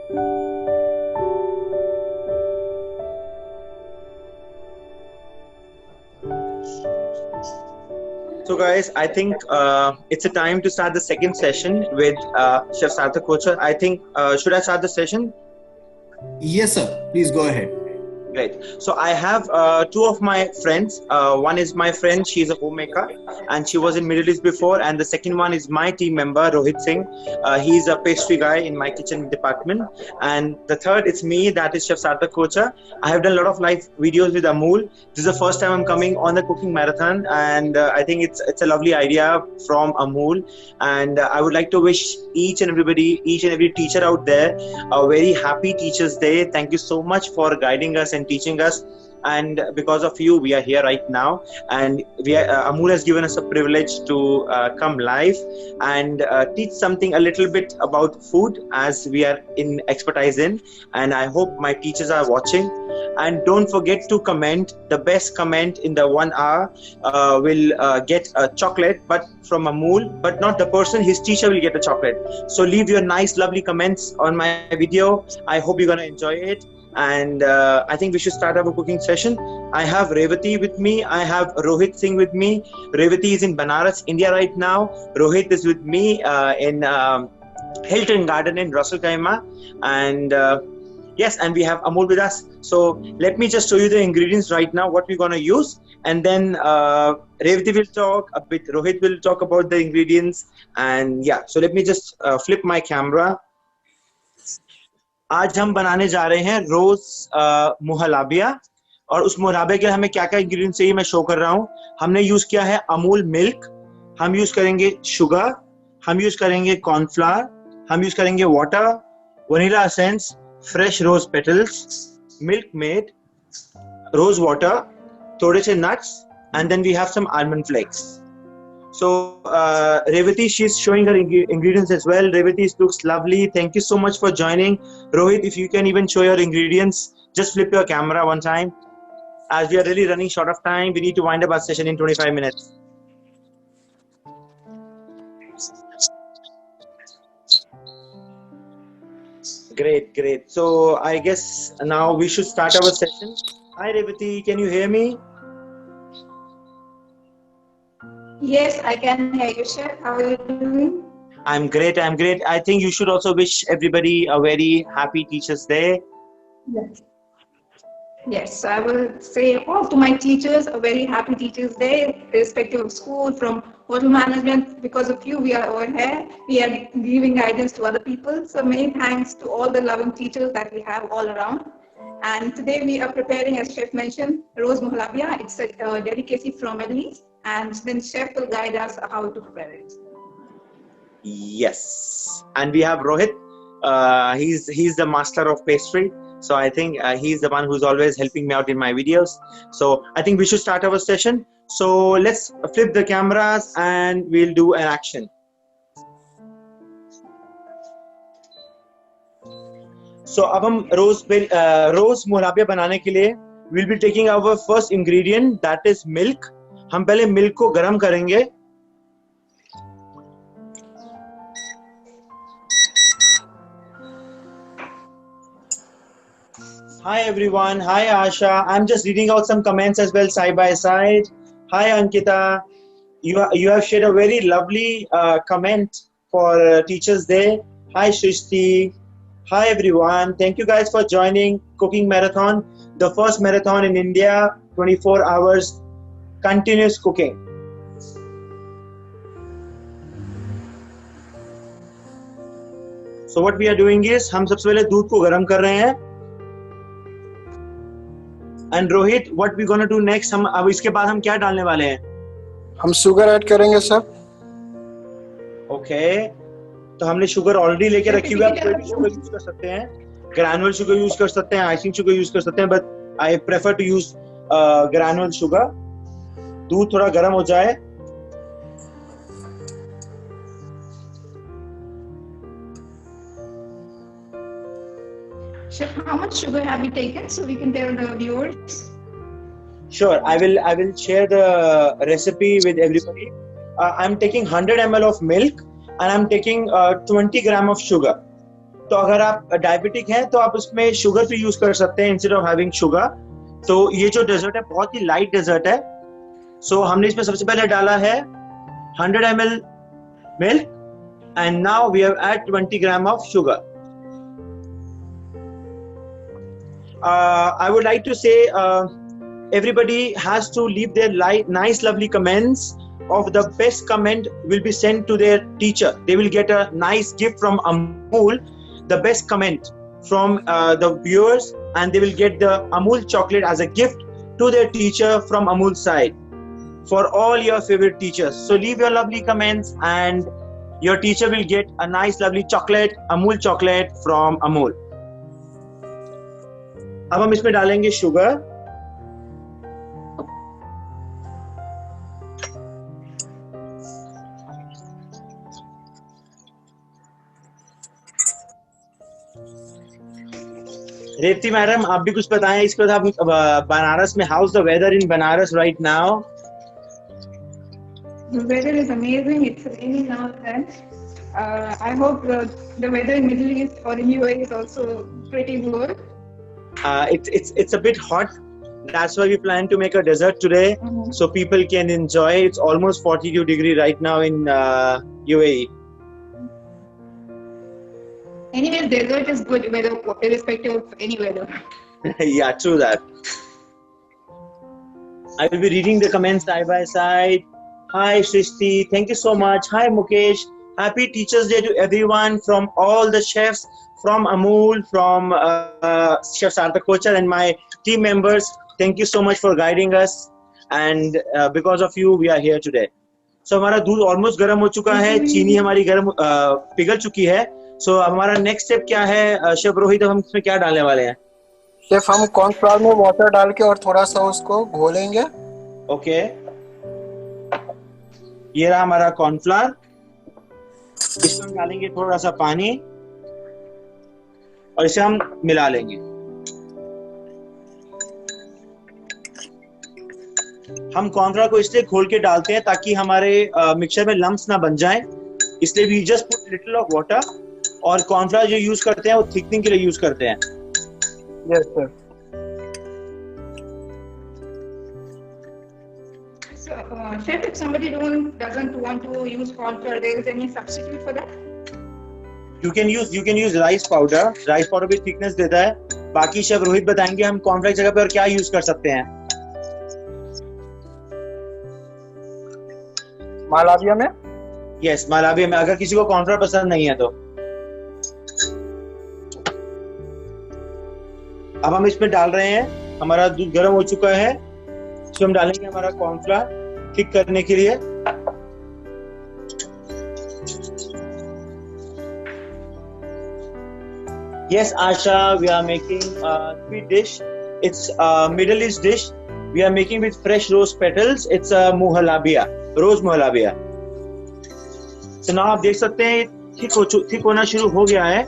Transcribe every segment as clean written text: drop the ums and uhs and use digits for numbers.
So guys, I think it's a time to start the second session with Chef Sarthak Kochhar. I think, should I start the session? Yes, sir. Please go ahead. Great. So I have two of my friends. One is my friend, she's a homemaker and she was in Middle East before. And the second one is my team member, Rohit Singh. He's a pastry guy in my kitchen department. And the third, it's me, that is Chef Sarthak Kochhar. I have done a lot of live videos with Amul. This is the first time I'm coming on the cooking marathon. And I think it's a lovely idea from Amul. And I would like to wish each and every teacher out there a very happy Teachers Day. Thank you so much for guiding us and teaching us, and because of you we are here right now, and Amul has given us a privilege to come live and teach something a little bit about food as we are in expertise in, and I hope my teachers are watching. And don't forget to comment. The best comment in the 1 hour will get a chocolate, but from Amul, but not the person, his teacher will get a chocolate. So leave your nice lovely comments on my video. I hope you're gonna enjoy it. And I think we should start our cooking session. I have Revati with me. I have Rohit Singh with me. Revati is in Banaras, India right now. Rohit is with me in Hilton Garden in Russell Kaima. And yes, and we have Amul with us. So let me just show you the ingredients right now, what we're going to use. And then Revati will talk a bit. Rohit will talk about the ingredients. And yeah, so let me just flip my camera. आज हम बनाने जा रहे हैं रोज मुहलाबिया, और उस मुहलाबिया के लिए हमें क्या क्या इंग्रेडिएंट्स चाहिए मैं शो कर रहा हूँ. हमने यूज किया है अमूल मिल्क, हम यूज करेंगे शुगर, हम यूज करेंगे कॉर्नफ्लावर, हम यूज करेंगे water, vanilla essence, fresh rose petals, Milkmaid, rose water, थोड़े से nuts, and then we have some almond flakes. So Revati, she's showing her ingredients as well. Revati looks lovely. Thank you so much for joining. Rohit, if you can even show your ingredients, just flip your camera one time. As we are really running short of time, we need to wind up our session in 25 minutes. Great. So I guess now we should start our session. Hi Revati, can you hear me? Yes, I can hear you, Chef. How are you doing? I'm great. I think you should also wish everybody a very happy Teachers Day. Yes, so I will say all to my teachers a very happy Teachers Day, irrespective of school, from hotel management. Because of you, we are over here. We are giving guidance to other people. So many thanks to all the loving teachers that we have all around. And today we are preparing, as Chef mentioned, Rose Muhlabia. It's a delicacy from Middle East. And then Chef will guide us how to prepare it. Yes, and we have Rohit. He's the master of pastry. So I think he's the one who's always helping me out in my videos. So I think we should start our session. So let's flip the cameras and we'll do an action. So अब हम रोज मुहलाबिया बनाने के लिए we'll be taking our first ingredient, that is milk. हम पहले milk को गरम करेंगे. Hi everyone. Hi Asha. I'm just reading out some comments as well side by side. Hi Ankita. You have shared a very lovely comment for Teachers Day. Hi Shrishti. Hi everyone. Thank you guys for joining Cooking Marathon, the first marathon in India, 24 hours continuous cooking. So what we are doing is हम सबसे पहले दूध को गरम कर रहे हैं. And Rohit, what we gonna do next? हम अब इसके बाद हम क्या डालने वाले हैं? हम शुगर ऐड करेंगे सर. Okay. तो हमने शुगर ऑलरेडी लेके रखी हुई है. आप कोई भी शुगर यूज कर सकते हैं. ग्रैनुअल शुगर यूज कर सकते हैं, आइसिंग शुगर यूज कर सकते हैं, but I prefer to use granular sugar. दूध थोड़ा गर्म हो जाए. Chef, how much sugar have you taken so we can tell the viewers? Sure, I will share the recipe with everybody. I'm taking 100 ml of milk and I'm taking 20 gram of sugar. तो अगर आप diabetic हैं तो आप उसमें sugar free use कर सकते हैं इंस्टेड ऑफ हैविंग शुगर। तो ये जो डेजर्ट है बहुत ही लाइट डेजर्ट है। सो हमने इसमें सबसे पहले डाला है 100 ml milk and now we have add 20 gram of sugar. I would like to say everybody has to leave their nice lovely comments of the best comment will be sent to their teacher. They will get a nice gift from Amul, the best comment from the viewers, and they will get the Amul chocolate as a gift to their teacher from Amul side for all your favorite teachers. So leave your lovely comments and your teacher will get a nice lovely chocolate, Amul chocolate from Amul. अब हम इसमें डालेंगे sugar. Revati madam आप भी कुछ बताएं इसके बाद आप बनारस में how is the weather in Banaras right now? The weather is amazing. It's raining now and then. I hope the weather in Middle East or in UAE is also pretty good. It's a bit hot. That's why we plan to make a dessert today, so people can enjoy. It's almost 42 degree right now in UAE. Anyways, dessert is good weather, irrespective of any weather. Yeah, true that. I will be reading the comments side by side. Hi Shrishti, thank you so much. Hi Mukesh, happy Teachers Day to everyone from all the chefs, from Amul, from Chef Sarthak Kochar and my team members. Thank you so much for guiding us, and because of you we are here today. So हमारा दूध almost गर्म हो चुका है, चीनी हमारी गर्म पिघल चुकी है। So हमारा नेक्स्ट स्टेप क्या है शेफ रोहित? हम इसमें क्या डालने वाले हैं? शेफ हम कॉर्नफ्लावर में वाटर डाल के और थोड़ा सा उसको घोलेंगे। ओके, ये रहा हमारा कॉर्नफ्लावर। इसमें हम डालेंगे थोड़ा सा पानी और इसे हम मिला लेंगे। हम कॉर्नफ्लावर को इसलिए घोल के डालते हैं ताकि हमारे मिक्सचर में लम्प्स ना बन जाएं, इसलिए we just put little of water. और कॉर्नफ्लावर जो यूज करते हैं वो थिकनिंग के लिए यूज करते हैं। Yes sir. So, chef, if somebody doesn't want to use corn flour, there is any substitute for that? You can use rice powder. Rice powder भी thickness देता है। बाकी शेफ रोहित बताएंगे हम कॉर्नफ्लावर जगह पे और क्या यूज कर सकते हैं। मालाविया में? यस, मालाविया में, अगर किसी को कॉर्नफ्लावर पसंद नहीं है तो। अब हम इसमें डाल रहे हैं, हमारा दूध गर्म हो चुका है, इसमें हम डालेंगे हमारा कॉर्नफ्लावर थिक करने के लिए। Yes, Asha, we are making a sweet dish. It's a Middle East dish. We are making with fresh rose petals. It's a muhalabia, rose muhalabia. So now आप देख सकते हैं थिक होना शुरू हो गया है।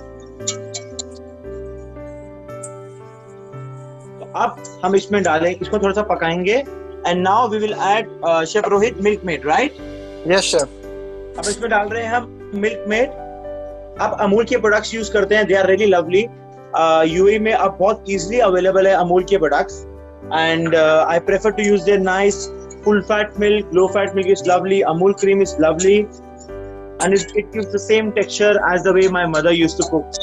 तो अब हम इसमें डालें, इसको थोड़ा सा पकाएंगे। And now we will add Chef Rohit Milkmaid, right? Yes chef. अब इसमें डाल रहे हैं हम मिल्कमेड। आप अमूल के प्रोडक्ट्स यूज करते हैं, they are really lovely. UAE में अब बहुत इजीली अवेलेबल है अमूल के products, and I prefer to use their nice full fat milk, low fat milk is lovely, Amul cream is lovely, and it gives the same texture as the way my mother used to cook.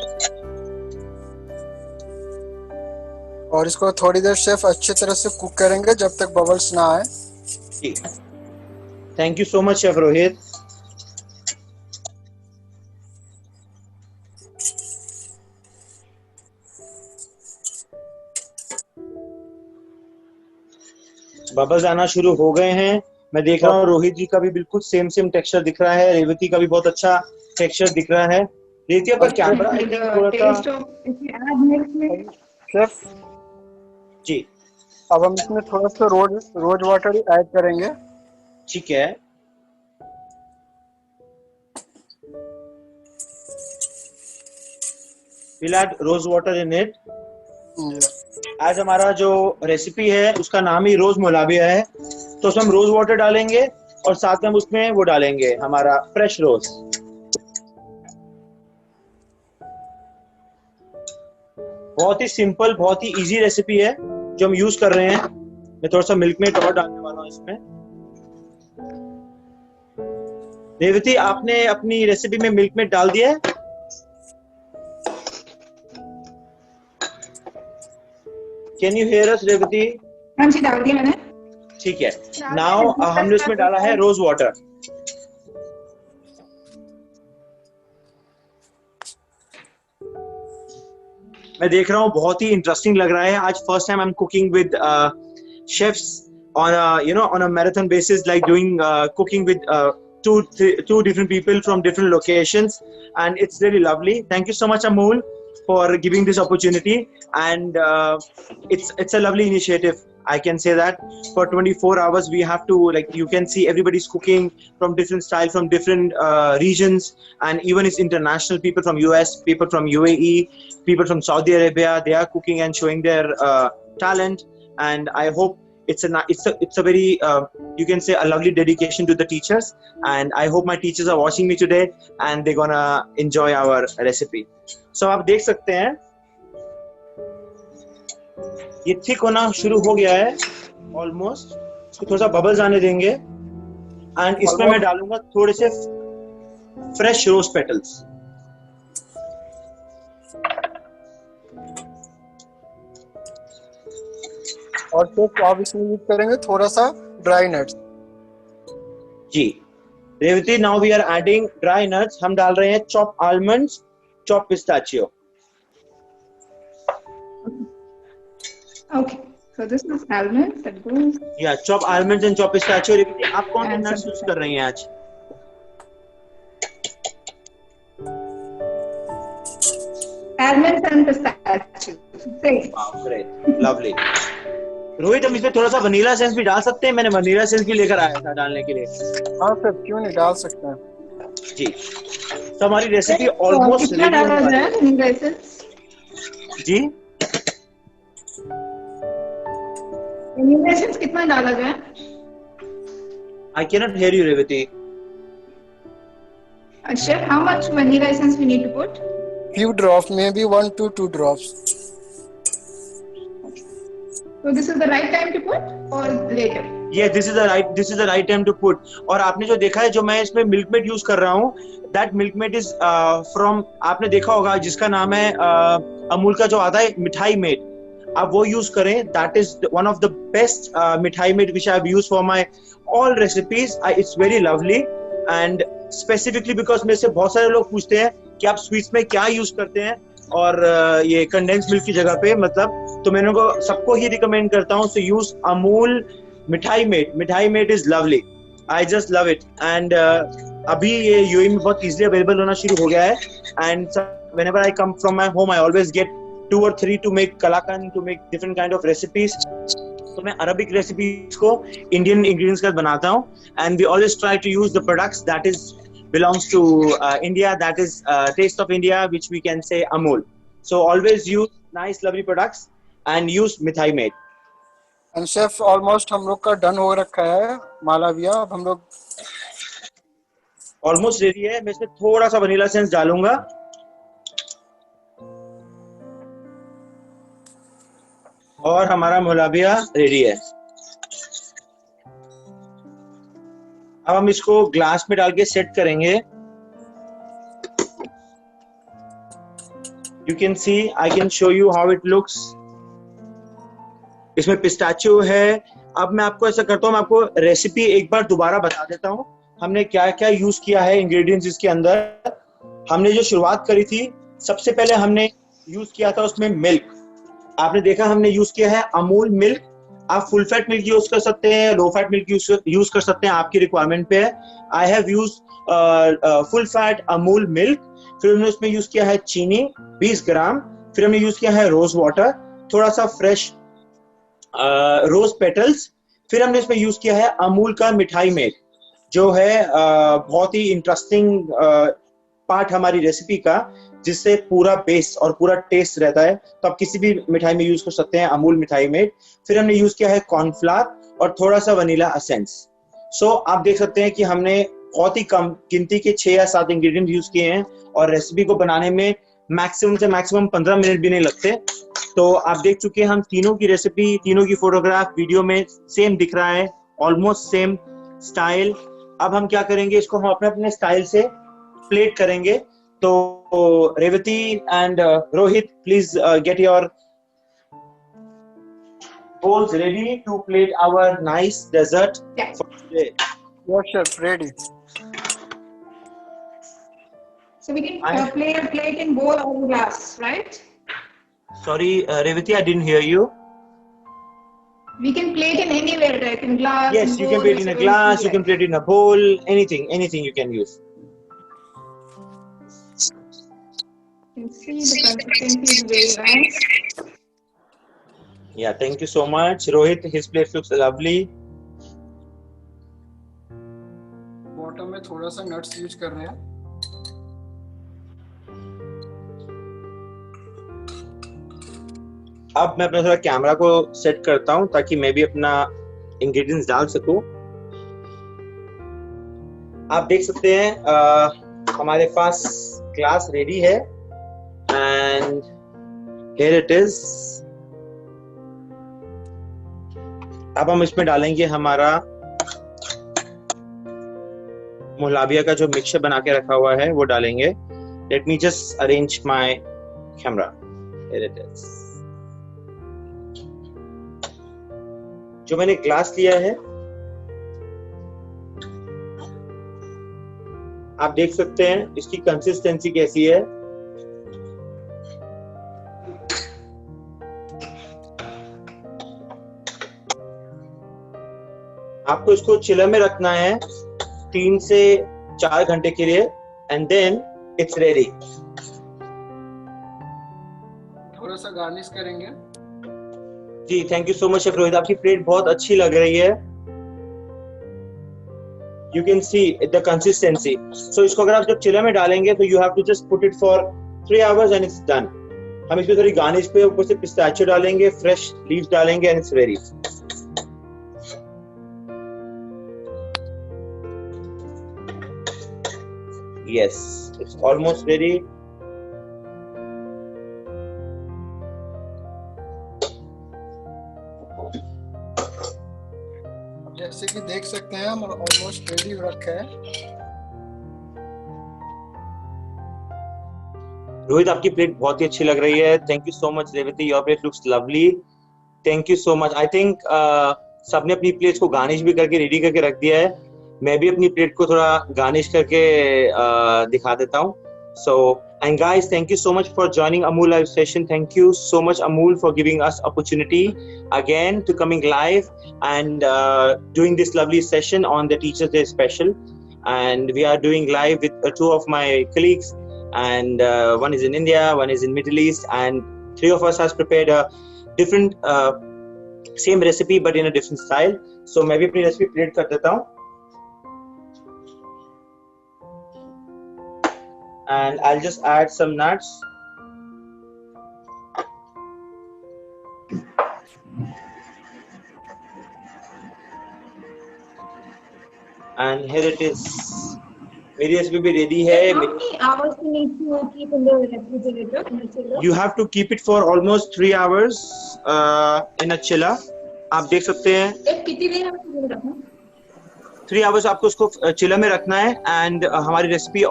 और इसको थोड़ी देर chef अच्छी तरह से cook करेंगे जब तक bubbles ना आए। Thank you so much chef Rohit. Bubbles आना शुरू हो गए हैं। मैं देख रहा हूँ रोहित जी का भी बिल्कुल सेम टेक्सचर दिख रहा है, रेवती का भी बहुत अच्छा टेक्सचर दिख रहा है। रेवती पर कैमरा थोड़ा सा शेफ जी। अब हम इसमें थोड़ा सा रोज वाटर ऐड करेंगे। ठीक है, we'll add rose water in it. आज हमारा जो रेसिपी है उसका नाम ही रोज मुलाबिया है, तो उसमें हम रोज वाटर डालेंगे और साथ में हम उसमें वो डालेंगे हमारा फ्रेश रोज। बहुत ही सिंपल, बहुत ही इजी रेसिपी है जो हम यूज कर रहे हैं। मैं थोड़ा सा मिल्क मेड और डालने वाला हूँ इसमें। रेवती, आपने अपनी रेसिपी में मिल्क मेड डाल दिया है? Can you hear us Revati? हाँ जी, डाल दिया मैंने। ठीक है। नाउ हमने उसमें डाला है रोज वाटर। मैं देख रहा हूँ बहुत ही इंटरेस्टिंग लग रहा है आज। First time I am cooking with chefs on a marathon basis, like doing cooking with two different people from different locations, and it's really lovely. Thank you so much, Amul, for giving this opportunity, and it's a lovely initiative. I can say that for 24 hours we have to, like, you can see everybody's cooking from different style, from different regions, and even it's international people from US, people from UAE, people from Saudi Arabia. They are cooking and showing their talent, and I hope it's a very you can say a lovely dedication to the teachers, and I hope my teachers are watching me today and they're gonna enjoy our recipe. So आप देख सकते हैं ये thick होना शुरू हो गया है ऑलमोस्ट। इसको थोड़ा सा बबल्स आने देंगे, एंड इसमें मैं डालूंगा थोड़े से फ्रेश रोज पेटल्स। और फिर आप इसमें यूज करेंगे थोड़ा सा ड्राई नट्स। जी Revati, now we are adding dry nuts. हम डाल रहे हैं chop almonds, chop pistachio. Okay, so this is almonds that goes. या chop almonds and chop pistachio. Revati, आप कौन से नट्स यूज कर रही हैं आज? Almonds and pistachio. Great, lovely. Rohit, हम इसमें थोड़ा सा वनीला एसेंस भी डाल सकते हैं? मैंने वनीला एसेंस भी लेकर आया था डालने के लिए। हाँ सर, क्यों नहीं, डाल सकते हैं जी। तो हमारी रेसिपी ऑलमोस्ट रेडी है वनीला एसेंस। जी, वनीला एसेंस कितना डाला जाए? I cannot hear you, Revati. Chef, how much vanilla essence we need to put? few drops, maybe 1 to 2 drops. So this is the right time to put or later? Yeah, this is the right time to put. और आपने जो देखा है, जो मैं इसमें milk made use कर रहा हूँ, that milk maid is from, आपने देखा होगा जिसका नाम है अमूल का जो आता है मिठाई मेड, आप वो यूज करें. That is one of the best मिठाई made which I have used for my all recipes. It's very lovely and specifically because मेरे से बहुत सारे लोग पूछते हैं कि आप स्वीट्स में क्या यूज करते हैं और ये कंडेंस मिल्क की जगह पे, मतलब, तो मैं उनको सबको ही रिकमेंड करता हूँ. सो यूज अमूल मिठाई made is lovely. I just love it. And अभी ये यूएई में बहुत इजीली अवेलेबल होना शुरू हो गया है. And whenever I come from my home, I always get 2 or 3 to make kalakan, to make different kind of recipes. तो मैं अरबिक रेसिपीज को इंडियन इंग्रेडिएंट्स के साथ बनाता हूँ. And we always try to use the products that is belongs to India, that is Taste of India, which we can say Amul. So always use nice lovely products and use mithai made. And chef, almost हम लोग का done हो रखा है मालविया. अब हम लोग almost ready है. मैं इसमें थोड़ा सा वनीला एसेंस डालूंगा. और हमारा मुलाबिया रेडी है. अब हम इसको ग्लास में डाल के सेट करेंगे. You can see, I can show you how it looks. इसमें पिस्ताचियो है. अब मैं आपको ऐसा करता हूँ, मैं आपको रेसिपी एक बार दोबारा बता देता हूँ. हमने क्या क्या यूज किया है इंग्रेडिएंट्स इसके अंदर. हमने जो शुरुआत करी थी, सबसे पहले हमने यूज किया था उसमें मिल्क. आपने देखा हमने यूज किया है अमूल मिल्क. आप फुल फैट मिल्क यूज कर सकते हैं, लो फैट मिल्क यूज कर सकते हैं, आपकी रिक्वायरमेंट पे है. I have use full fat Amul milk. फिर हमने उसमें यूज किया है चीनी 20 ग्राम. फिर हमने यूज किया है रोज वाटर, थोड़ा सा फ्रेश रोज पेटल्स. फिर हमने इसमें यूज किया है अमूल का मिठाई मेड, जो है बहुत ही इंटरेस्टिंग पार्ट हमारी रेसिपी का, जिससे पूरा बेस और पूरा टेस्ट रहता है. तो आप किसी भी मिठाई में यूज कर सकते हैं अमूल मिठाई मेड. फिर हमने यूज किया है कॉर्नफ्लावर और थोड़ा सा वनीला एसेंस. सो आप देख सकते हैं कि हमने बहुत ही कम गिनती के 6 या 7 इंग्रेडिएंट यूज किए हैं और रेसिपी को बनाने में मैक्सिमम से मैक्सिमम 15 मिनट भी नहीं लगते. तो आप देख चुके हैं हम तीनों की रेसिपी, तीनों की फोटोग्राफ वीडियो में सेम दिख रहा है, ऑलमोस्ट सेम स्टाइल। अब हम क्या करेंगे, इसको हम अपने अपने स्टाइल से प्लेट करेंगे। तो Revati and Rohit, please get your bowls ready to plate our nice dessert for today. Yes, chef, ready. So we can plate in bowl or glass, right? Sorry, Revati, I didn't hear you. We can plate in anywhere, like in glass. Yes, you can bowl, plate in a glass, you can plate in a bowl, anything you can use. You can see the consistency is very nice. Yeah, thank you so much. Rohit, his plate looks lovely. Bottom में थोड़ा सा nuts use कर रहे हैं। अब मैं अपना थोड़ा कैमरा को सेट करता हूं ताकि मैं भी अपना इंग्रेडिएंट्स डाल सकूं। आप देख सकते हैं हमारे पास ग्लास रेडी है एंड हियर इट इज। अब हम इसमें डालेंगे हमारा मोहलाबिया का जो मिक्सचर बना के रखा हुआ है वो डालेंगे। Let me just arrange my camera. Here it is. जो मैंने ग्लास लिया है आप देख सकते हैं इसकी कंसिस्टेंसी कैसी है। आपको इसको चिलर में रखना है 3 से 4 घंटे के लिए एंड देन इट्स रेडी। थोड़ा सा गार्निश करेंगे। जी, thank you so much chef Rohit, आपकी प्लेट बहुत अच्छी लग रही है। You can see the consistency. So इसको अगर आप जब चिलर में डालेंगे तो you have to just put it for 3 hours and it's done. हम इसमें थोड़ी गार्निश पे ऊपर से पिस्ताचियो डालेंगे, फ्रेश लीव्स डालेंगे and it's ready. Yes, it's almost ready. अब जैसे कि देख सकते हैं हम ऑलमोस्ट रेडी रखा है। रोहित, आपकी प्लेट बहुत ही अच्छी लग रही है। Thank you so much Revati, your plate looks lovely. Thank you so much. I think सबने अपनी प्लेट्स को गार्निश भी करके रेडी करके रख दिया है। मैं भी अपनी प्लेट को थोड़ा गार्निश करके दिखा देता हूँ। So, and guys, thank you so much for joining Amul live session. Thank you so much Amul for giving us opportunity again to coming live and doing this lovely session on the Teachers Day special. And we are doing live with 2 of my colleagues, and one is in India, one is in Middle East, and 3 of us has prepared a different same recipe but in a different style. So मैं भी अपनी recipe plate कर देता हूँ। And I'll just add some nuts. And here it is. मेरी recipe भी ready है। How many hours you need to keep in the refrigerator, in the chiller? You have to keep it for almost 3 hours in a chiller. आप देख सकते हैं कितनी देर में रखना? 3 आवर्स आपको उसको चिलर में रखना है एंड हमारी रेसिपी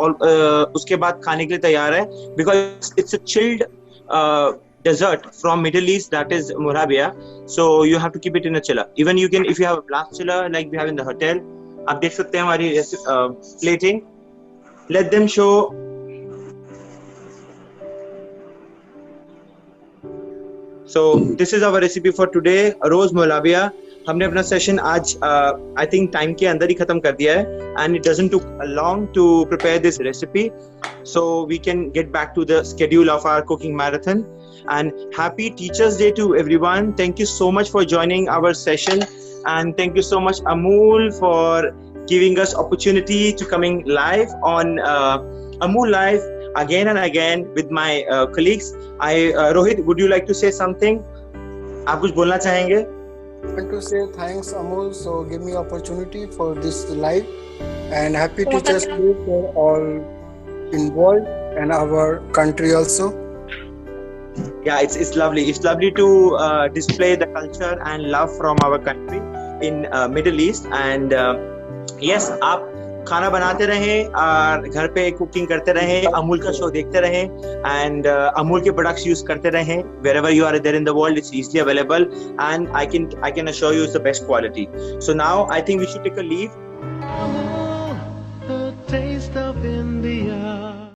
उसके बाद खाने के लिए तैयार है। Because it's a chilled dessert from middle east, that is mohalabia, so you have to keep it in a chiller. Even you can, if you have a blast chiller like we have in the hotel. आप देख सकते हैं हमारी plating. Let them show. So this is our recipe for today, rose mohalabia. हमने अपना session आज I think time के अंदर ही खत्म कर दिया है and it doesn't took long to prepare this recipe, so we can get back to the schedule of our cooking marathon. And happy teachers day to everyone. Thank you so much for joining our session and thank you so much Amul for giving us opportunity to coming live on Amul live again and again with my colleagues. Rohit, would you like to say something? आप कुछ बोलना चाहेंगे? I want to say thanks Amul, so give me opportunity for this live, and happy Teachers Day for all involved and our country also. Yeah, it's lovely. It's lovely to display the culture and love from our country in Middle East. And yes, आप खाना बनाते रहें और घर पे cooking करते रहें, अमूल का शो देखते रहें, एंड अमूल के प्रोडक्ट्स यूज करते रहें. wherever you are there in the world, it's easily available, and I can assure you it's the best quality. So now I think we should take a leave.